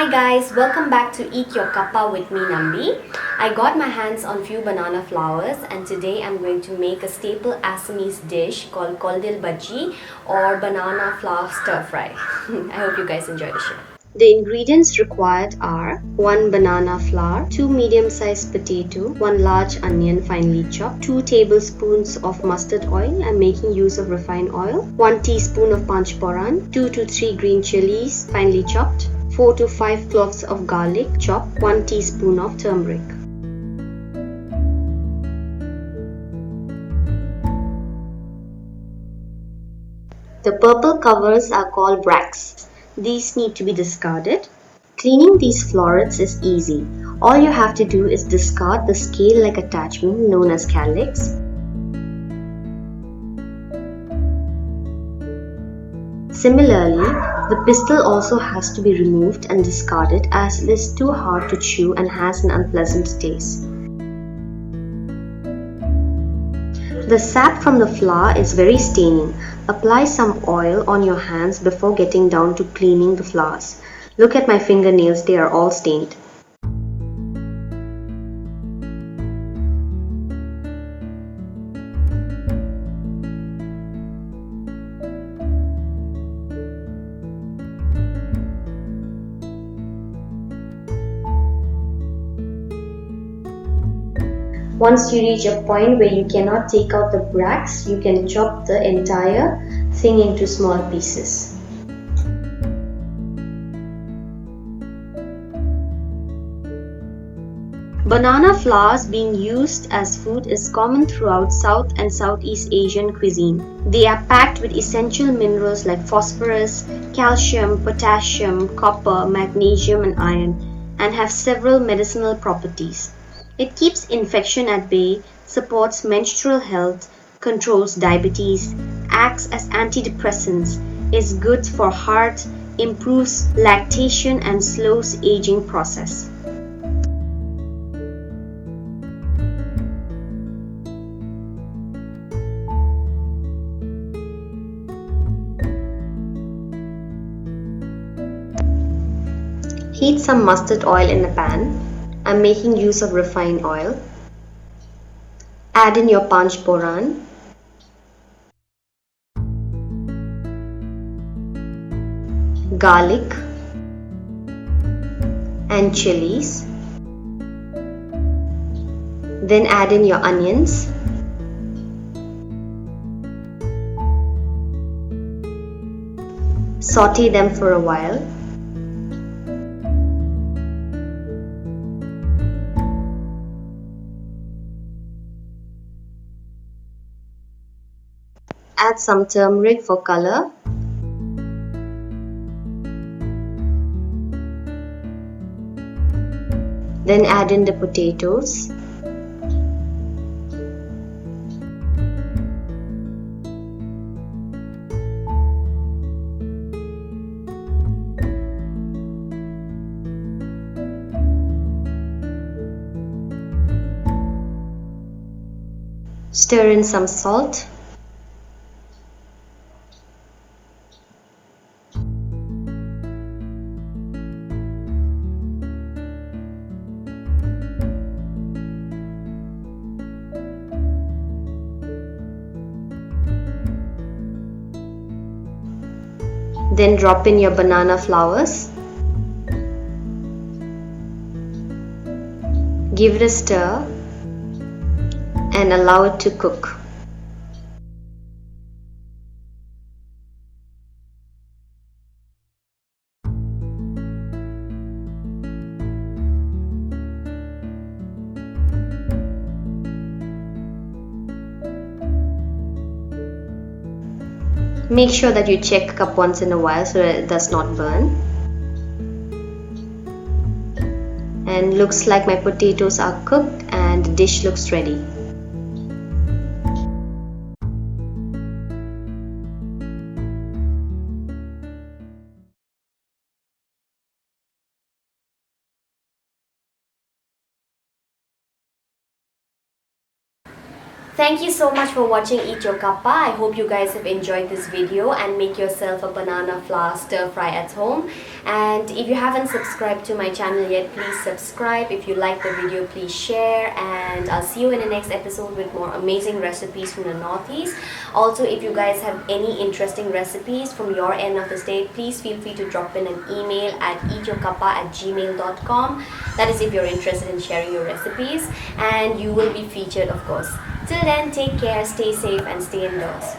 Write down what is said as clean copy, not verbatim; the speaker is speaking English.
Hi guys, welcome back to Eat Your Kappa with me Nambi. I got my hands on few banana flowers and today I'm going to make a staple Assamese dish called Koldil Bhaji or banana flower stir fry. I hope you guys enjoy the show. The ingredients required are 1 banana flower, 2 medium-sized potato, 1 large onion finely chopped, 2 tablespoons of mustard oil. I'm making use of refined oil, 1 teaspoon of Panchforan, 2 to 3 green chilies finely chopped, 4 to 5 cloves of garlic chopped, 1 teaspoon of turmeric. The purple covers are called bracts. These need to be discarded. Cleaning these florets is easy. All you have to do is discard the scale-like attachment known as calyx. Similarly, the pistil also has to be removed and discarded as it is too hard to chew and has an unpleasant taste. The sap from the flower is very staining. Apply some oil on your hands before getting down to cleaning the flowers. Look at my fingernails, they are all stained. Once you reach a point where you cannot take out the bracts, you can chop the entire thing into small pieces. Banana flowers being used as food is common throughout South and Southeast Asian cuisine. They are packed with essential minerals like phosphorus, calcium, potassium, copper, magnesium and iron, and have several medicinal properties. It keeps infection at bay, supports menstrual health, controls diabetes, acts as antidepressants, is good for heart, improves lactation and slows aging process. Heat some mustard oil in a pan. I'm making use of refined oil. Add in your Panchforan, garlic and chilies. Then add in your onions. Saute them for a while. Add some turmeric for color. Then add in the potatoes. Stir in some salt. Then drop in your banana flowers. Give it a stir and allow it to cook. Make sure that you check cup once in a while so that it does not burn. And looks like my potatoes are cooked and the dish looks ready. Thank you so much for watching Eat Your Kappa. I hope you guys have enjoyed this video and make yourself a banana flour stir fry at home. And if you haven't subscribed to my channel yet, please subscribe. If you like the video, please share. And I'll see you in the next episode with more amazing recipes from the Northeast. Also, if you guys have any interesting recipes from your end of the state, please feel free to drop in an email at eatyourkappa@gmail.com. That is if you're interested in sharing your recipes, and you will be featured, of course. Till then, take care, stay safe and stay indoors.